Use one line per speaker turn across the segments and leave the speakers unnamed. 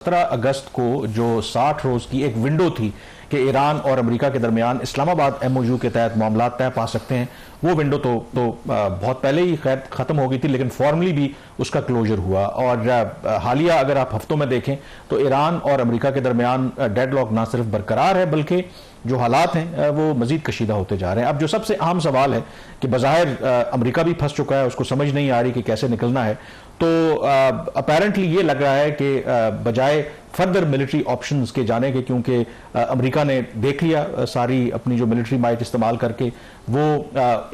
17 अगस्त को जो 60 रोज की एक विंडो थी कि ईरान और अमेरिका के दरमियान इस्लामाबाद एमओयू के तहत मामला तय पा सकते हैं, वो विंडो तो बहुत पहले ही खैर खत्म हो गई थी, लेकिन फॉर्मली भी उसका क्लोजर हुआ। और हालिया अगर आप हफ्तों में देखें तो ईरान और अमेरिका के दरमियान डेडलॉक ना सिर्फ बरकरार है बल्कि जो हालात हैं वो मजीद कशीदा होते जा रहे हैं। अब जो सबसे अहम सवाल है कि बज़ाहिर अमेरिका भी फंस चुका है, उसको समझ नहीं आ रही कि कैसे निकलना है, तो अपेरेंटली ये लग रहा है कि बजाय फर्दर मिलिट्री ऑप्शंस के जाने के, क्योंकि अमेरिका ने देख लिया सारी अपनी जो मिलिट्री माइट इस्तेमाल करके वो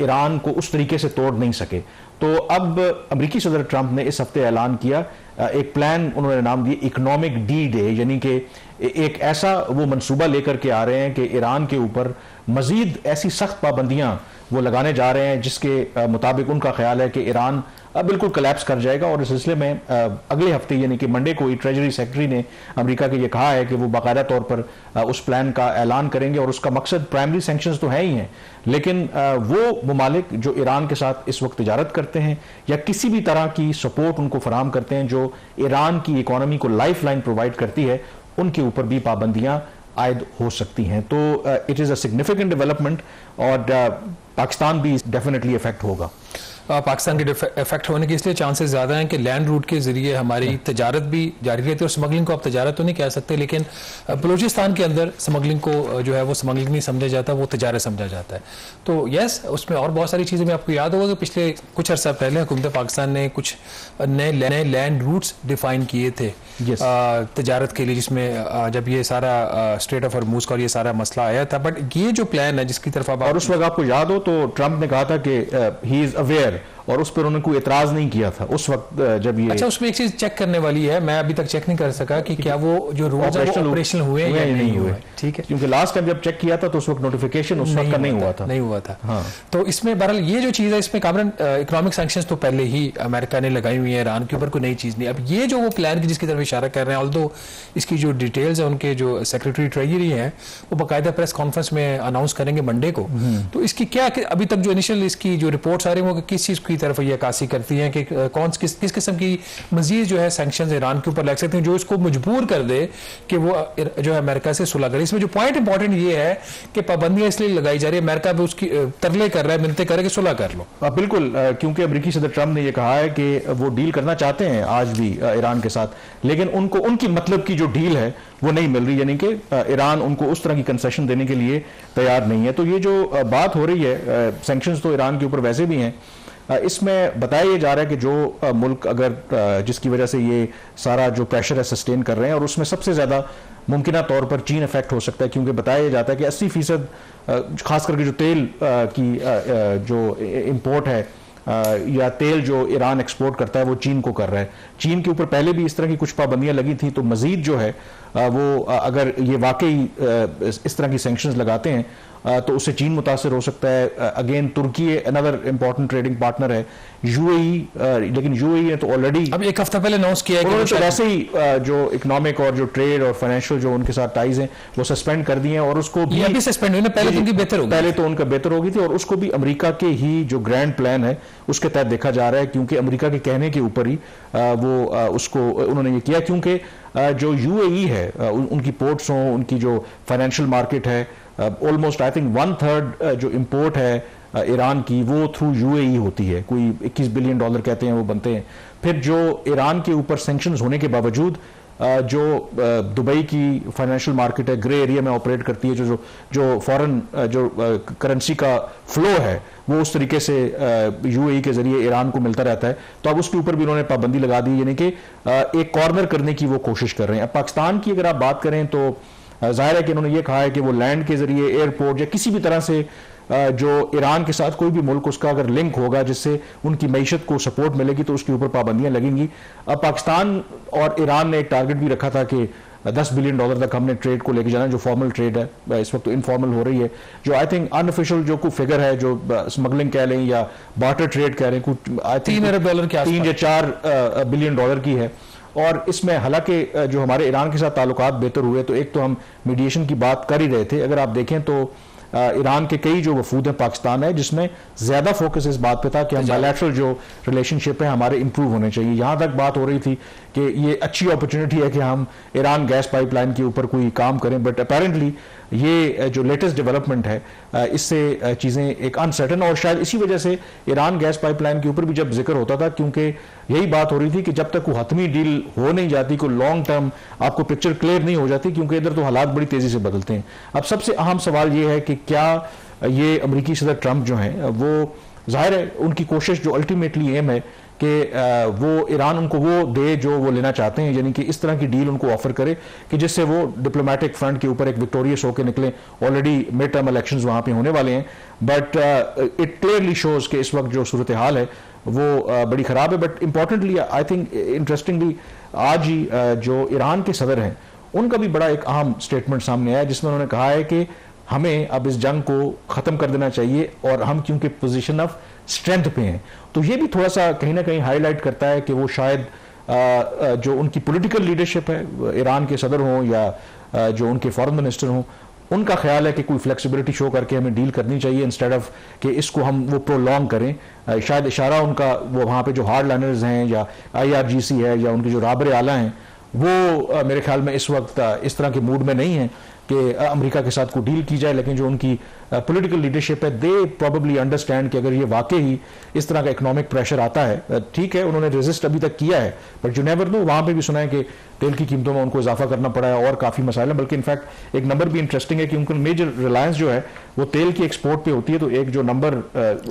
ईरान को उस तरीके से तोड़ नहीं सके, तो अब अमेरिकी सदर ट्रंप ने इस हफ्ते ऐलान किया एक प्लान उन्होंने नाम दिया इकोनॉमिक डी डे, यानी कि एक ऐसा वो मंसूबा लेकर के आ रहे हैं कि ईरान के ऊपर मजीद ऐसी सख्त पाबंदियां वो लगाने जा रहे हैं जिसके मुताबिक उनका ख्याल है कि ईरान बिल्कुल कोलैप्स कर जाएगा। और इस सिलसिले में अगले हफ्ते यानी कि मंडे को ही ट्रेजरी सेक्रेटरी ने अमेरिका के ये कहा है कि वो बाकायदा तौर पर उस प्लान का ऐलान करेंगे, और उसका मकसद प्राइमरी सैंक्शंस तो है ही हैं, लेकिन वो ममालिक जो ईरान के साथ इस वक्त तिजारत करते हैं या किसी भी तरह की सपोर्ट उनको फराहम करते हैं जो ईरान की इकोनॉमी को लाइफ लाइन प्रोवाइड करती है, उनके ऊपर भी पाबंदियां आयद हो सकती हैं। तो it is a significant development और पाकिस्तान भी डेफिनेटली इफेक्ट होगा।
पाकिस्तान के इफेक्ट होने के इसलिए चांसेस ज़्यादा हैं कि लैंड रूट के जरिए हमारी तजारत भी जारी रहती है, और स्मगलिंग को आप तजारत तो नहीं कह सकते, लेकिन बलूचिस्तान के अंदर स्मगलिंग को जो है वो स्मगलिंग नहीं समझा जाता, वो तजारत समझा जाता है। तो यस, उसमें और बहुत सारी चीज़ें में आपको याद होगा कि पिछले कुछ अर्सा पहले हुकूमत पाकिस्तान ने कुछ नए लैंड रूट्स डिफाइन किए थे तजारत के लिए, जिसमें जब ये सारा स्ट्रेट ऑफ हॉर्मुज का और ये सारा मसला आया था। बट ये जो प्लान है जिसकी तरफ आप,
और उस वक्त आपको याद हो तो ट्रंप ने कहा था कि ही इज अवेयर, और उस पर उन्होंने कोई एतराज नहीं किया था उस वक्त जब ये।
अच्छा, उसमें एक चीज चेक करने वाली है, मैं अभी तक चेक नहीं कर सका कि क्या वो जो रूल्स ऑपरेशनल हुए या नहीं हुए। ठीक है,
क्योंकि लास्ट टाइम जब चेक किया था तो उस वक्त नोटिफिकेशन उस वक्त का नहीं हुआ था।
हाँ। तो इसमें बहरहाल ये जो चीज है, इसमें कामरन इकोनॉमिक सैंक्शंस तो पहले ही अमेरिका ने लगाई हुई है ईरान के ऊपर, कोई नई चीज नहीं। अब ये जो वो प्लान की जिसकी तरफ इशारा कर रहे हैं, ऑल्दो इसकी जो डिटेल्स है उनके जो सेक्रेटरी ट्रेजरी है वो बाकायदा प्रेस कॉन्फ्रेंस में अनाउंस करेंगे मंडे को। तो इसकी क्या अभी तक जो इनिशियल इसकी जो रिपोर्ट्स आ रही है वो किस चीज की तरफ ये अक्कासी करती हैं कि किस किस्म की मजीद जो है सैंक्शंस ईरान के ऊपर लग सकते हैं जो इसको मजबूर कर दे कि वो जो है अमेरिका से सुलह करे। इसमें जो पॉइंट इंपॉर्टेंट ये है कि पाबंदियां इसलिए लगाई जा रही है, अमेरिका भी उसकी तरले कर रहा है, मिन्नतें कर रहा है कि सुलह कर लो।
बिल्कुल, क्योंकि अमेरिकी सदर ट्रंप ने यह कहा है कि वो डील करना चाहते हैं आज भी ईरान के साथ, लेकिन उनको उनकी मतलब की जो डील है वो नहीं मिल रही, यानी कि ईरान उनको उस तरह की कंसेशन देने के लिए तैयार नहीं है। तो ये जो बात हो रही है, सैंक्शंस तो ईरान के ऊपर वैसे भी हैं, इसमें बताया जा रहा है कि जो मुल्क अगर जिसकी वजह से ये सारा जो प्रेशर है सस्टेन कर रहे हैं, और उसमें सबसे ज़्यादा मुमकिना तौर पर चीन इफेक्ट हो सकता है, क्योंकि बताया जाता है कि 80% खास करके जो तेल की जो इम्पोर्ट है या तेल जो ईरान एक्सपोर्ट करता है वो चीन को कर रहा है। चीन के ऊपर पहले भी इस तरह की कुछ पाबंदियां लगी थी, तो मजीद जो है वो अगर ये वाकई इस तरह की सैंक्शंस लगाते हैं तो उससे चीन मुतासर हो सकता है। अगेन तुर्की अनदर इंपॉर्टेंट ट्रेडिंग पार्टनर है, यूएई, लेकिन यूएई ने तो ऑलरेडी
अब एक हफ्ता पहले अनाउंस किया है कि
तो वैसे ही जो इकोनॉमिक और जो ट्रेड और फाइनेंशियल जो उनके साथ टाइज हैं वो सस्पेंड कर दिए हैं, और उसको
भी सस्पेंड हुई ना, पहले तो उनकी बेहतर होगी,
पहले तो उनका बेहतर होगी थी, और उसको भी अमेरिका के ही जो ग्रैंड प्लान है उसके तहत देखा जा रहा है, क्योंकि अमेरिका के कहने के ऊपर ही वो उसको उन्होंने ये किया, क्योंकि जो यूएई है उनकी पोर्ट्स हों, उनकी जो फाइनेंशियल मार्केट है, ऑलमोस्ट आई थिंक 1/3 जो इंपोर्ट है ईरान की वो थ्रू यूएई होती है, कोई $21 बिलियन कहते हैं वो बनते हैं। फिर जो ईरान के ऊपर सैंक्शंस होने के बावजूद जो दुबई की फाइनेंशियल मार्केट है, ग्रे एरिया में ऑपरेट करती है, जो फॉरेन जो करेंसी का फ्लो है वो उस तरीके से यूएई के जरिए ईरान को मिलता रहता है, तो अब उसके ऊपर भी उन्होंने पाबंदी लगा दी, यानी कि एक कॉर्नर करने की वो कोशिश कर रहे हैं। अब पाकिस्तान की अगर आप बात करें तो जाहिर है कि उन्होंने ये कहा है कि वो लैंड के जरिए एयरपोर्ट या किसी भी तरह से जो ईरान के साथ कोई भी मुल्क उसका अगर लिंक होगा जिससे उनकी मईशत को सपोर्ट मिलेगी तो उसके ऊपर पाबंदियां लगेंगी। अब पाकिस्तान और ईरान ने एक टारगेट भी रखा था कि $10 बिलियन तक हमने ट्रेड को लेके जाना, जो फॉर्मल ट्रेड है, इस वक्त तो इनफॉर्मल हो रही है, जो आई थिंक अनऑफिशियल जो कोई फिगर है जो स्मगलिंग कह लें या बार्टर ट्रेड कह लें, कुछ आई थिंक
$3 अरब के
3 या 4 बिलियन की है। और इसमें हालांकि जो हमारे ईरान के साथ ताल्लुकात बेहतर हुए, तो एक तो हम मीडिएशन की बात कर ही रहे थे, अगर आप देखें तो ईरान के कई जो वफूद हैं पाकिस्तान है, जिसमें ज्यादा फोकस इस बात पे था कि हम बायलैटरल जो रिलेशनशिप है हमारे इंप्रूव होने चाहिए। यहां तक बात हो रही थी कि ये अच्छी अपॉर्चुनिटी है कि हम ईरान गैस पाइपलाइन के ऊपर कोई काम करें, बट अपेरेंटली ये जो लेटेस्ट डेवलपमेंट है इससे चीज़ें एक अनसर्टन, और शायद इसी वजह से ईरान गैस पाइपलाइन के ऊपर भी जब जिक्र होता था, क्योंकि यही बात हो रही थी कि जब तक कोई हतमी डील हो नहीं जाती, कोई लॉन्ग टर्म आपको पिक्चर क्लियर नहीं हो जाती, क्योंकि इधर तो हालात बड़ी तेजी से बदलते हैं। अब सबसे अहम सवाल ये है कि क्या ये अमेरिकी सदर ट्रंप जो हैं वो, जाहिर है उनकी कोशिश जो अल्टीमेटली एम है कि वो ईरान उनको वो दे जो वो लेना चाहते हैं, यानी कि इस तरह की डील उनको ऑफर करे कि जिससे वो डिप्लोमेटिक फ्रंट के ऊपर एक विक्टोरियस होकर निकले। ऑलरेडी मिड टर्म इलेक्शंस वहाँ पे होने वाले हैं, बट इट क्लियरली शोज कि इस वक्त जो सूरत हाल है वो बड़ी ख़राब है। But importantly I think interestingly आज ही जो ईरान के सदर हैं उनका भी बड़ा एक अहम स्टेटमेंट सामने आया, जिसमें उन्होंने कहा है कि हमें अब इस जंग को ख़त्म कर देना चाहिए और हम क्योंकि पोजीशन ऑफ स्ट्रेंथ पे हैं। तो ये भी थोड़ा सा कहीं ना कहीं हाईलाइट करता है कि वो शायद जो उनकी पॉलिटिकल लीडरशिप है, ईरान के सदर हों या जो उनके फॉरेन मिनिस्टर हों, उनका ख्याल है कि कोई फ्लेक्सिबिलिटी शो करके हमें डील करनी चाहिए इंस्टेड ऑफ कि इसको हम वो प्रोलॉन्ग करें। शायद इशारा उनका वो वहाँ पे जो हार्ड लाइनर्स हैं या IRGC है या उनके जो राबर आला हैं वो मेरे ख्याल में इस वक्त इस तरह के मूड में नहीं है कि अमेरिका के साथ कोई डील की जाए। लेकिन जो उनकी पॉलिटिकल लीडरशिप है, दे प्रोबेबली अंडरस्टैंड कि अगर ये वाकई ही इस तरह का इकोनॉमिक प्रेशर आता है, ठीक है उन्होंने रेजिस्ट अभी तक किया है, बट यू नेवर नो, वहाँ पे भी सुना है कि तेल की कीमतों में उनको इजाफा करना पड़ा है और काफ़ी मसाइल है। बल्कि इनफैक्ट एक नंबर भी इंटरेस्टिंग है कि उनका मेजर रिलायंस जो है वो तेल की एक्सपोर्ट पे होती है, तो एक जो नंबर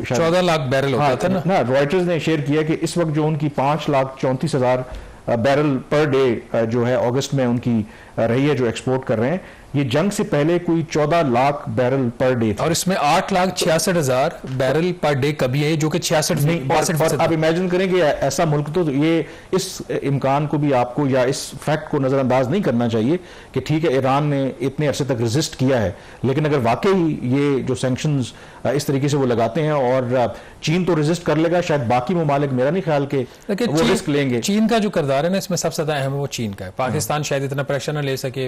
14 लाख बैरल होता था ना,
रॉयटर्स ने शेयर किया कि इस वक्त जो उनकी 5,34,000 बैरल पर डे जो है अगस्त में उनकी रही है जो एक्सपोर्ट कर रहे हैं, ये जंग से पहले कोई 14 लाख बैरल पर डे था।
और इसमें 8,66,000 बैरल पर डे कभी है, जो कि 66
आप इमेजिन करें कि ऐसा मुल्क, तो ये इस इम्कान को भी आपको या इस फैक्ट को नजरअंदाज नहीं करना चाहिए कि ठीक है ईरान ने इतने अरसे तक रेजिस्ट किया है, लेकिन अगर वाकई ये जो सैंक्शंस इस तरीके से वो लगाते हैं और चीन तो रेजिस्ट कर लेगा, शायद बाकी ममालिक मेरा नहीं ख्याल के वो रिस्क लेंगे।
चीन का जो किरदार है ना इसमें सबसे ज्यादा अहम है वो चीन का है। पाकिस्तान शायद इतना प्रेशर ना ले सके।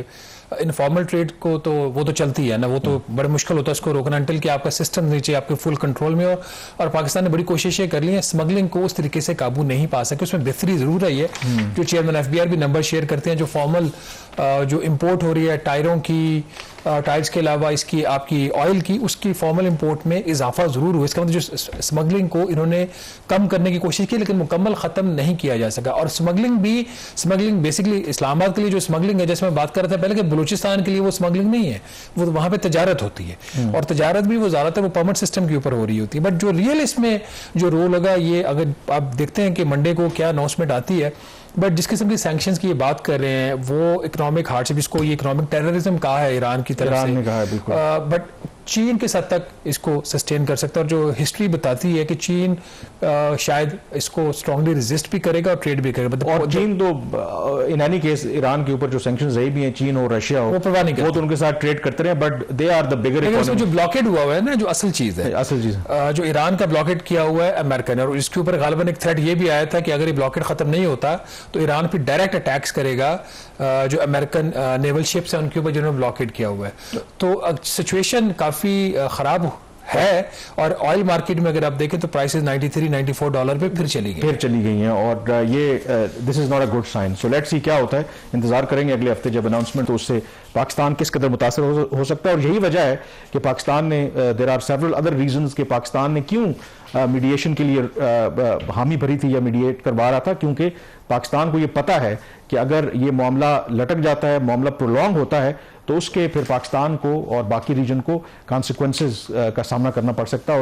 इनफॉर्मल ट्रेड को तो वो तो चलती है ना, वो तो बड़ा मुश्किल होता है उसको रोकना अंटिल कि आपका सिस्टम नीचे आपके फुल कंट्रोल में हो। और पाकिस्तान ने बड़ी कोशिशें कर ली हैं, स्मगलिंग को उस तरीके से काबू नहीं पा सके। उसमें बेहतरी जरूर रही है। जो चेयरमैन FBR भी नंबर शेयर करते हैं, जो फॉर्मल जो इंपोर्ट हो रही है टायरों की, टायर्स के अलावा इसकी आपकी ऑयल की, उसकी फॉर्मल इंपोर्ट में इजाफा जरूर हुआ। इसका मतलब जो स्मगलिंग को इन्होंने कम करने की कोशिश की, लेकिन मुकम्मल खत्म नहीं किया जा सका। और स्मगलिंग बेसिकली इस्लामाबाद के लिए जो स्मगलिंग है, जैसे मैं बात कर रहा था पहले कि बलूचिस्तान के लिए वो स्मगलिंग नहीं है, वो वहां पे तजारत होती है। और तजारत भी वो ज्यादातर वो परमिट सिस्टम के ऊपर हो रही होती है। बट जो रियल इसमें जो रोल होगा, ये अगर आप देखते हैं कि मंडे को क्या अनाउंसमेंट आती है, बट जिस किस्म की सैंक्शंस की ये बात कर रहे हैं वो इकोनॉमिक हार्डशिप, इसको ये इकोनॉमिक टेररिज्म कहा है ईरान की तरफ से,
कहा है बिल्कुल।
बट चीन किस हद तक इसको सस्टेन कर सकता है। और जो हिस्ट्री बताती है कि चीन शायद इसको स्ट्रांगली रेजिस्ट भी करेगा और ट्रेड भी करेगा।
और चीन तो इन एनी केस ईरान के ऊपर जो सैंक्शंस रही भी हैं, चीन हो रशिया हो,
वो परवाह नहीं करते,
वो तो उनके साथ ट्रेड करते रहे, but they are the bigger economy.
जो ब्लॉकेड हुआ है ना, जो असल चीज है, जो ईरान का ब्लॉकेड किया हुआ है अमेरिका ने, और इसके ऊपर गालिबन एक थ्रेट ये भी आया था कि अगर ये ब्लॉकेड खत्म नहीं होता तो ईरान फिर डायरेक्ट अटैक्स करेगा जो अमेरिकन नेवल शिप्स है उनके ऊपर जिन्होंने ब्लॉकेड किया हुआ है। तो सिचुएशन काफी खराब है। और ऑयल मार्केट में अगर आप देखें तो प्राइसेस $93-94 पे फिर चली गई
हैं, और ये this is not a good sign. So let's see क्या होता है, इंतजार करेंगे अगले हफ्ते जब अनाउंसमेंट, तो उससे पाकिस्तान किस कदर मुतासर हो सकता है। और यही वजह है कि पाकिस्तान ने, there are several other reasons कि पाकिस्तान ने क्यों मीडिएशन के लिए हामी भरी थी या मीडिएट करवा रहा था, क्योंकि पाकिस्तान को ये पता है कि अगर ये मामला लटक जाता है, मामला प्रोलॉन्ग होता है, तो उसके फिर पाकिस्तान को और बाकी रीजन को कॉन्सिक्वेंसेस का सामना करना पड़ सकता है।